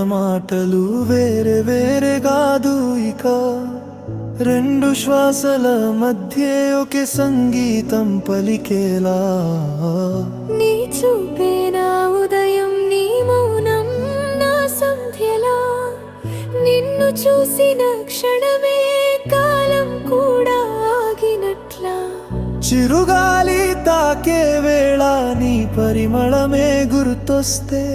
మాటలు వేరే వేరే కాదు ఇక రెండు శ్వాసల మధ్య ఒకే సంగీతం పలికేలా నీ చూపే నా ఉదయం నీ మౌనం నా సంధ్యలా నిన్ను చూసిన క్షణమే కాలం కూడా ఆగినట్లా చిరుగాలి తాకే వేళ నీ పరిమళమే గుర్తొస్తే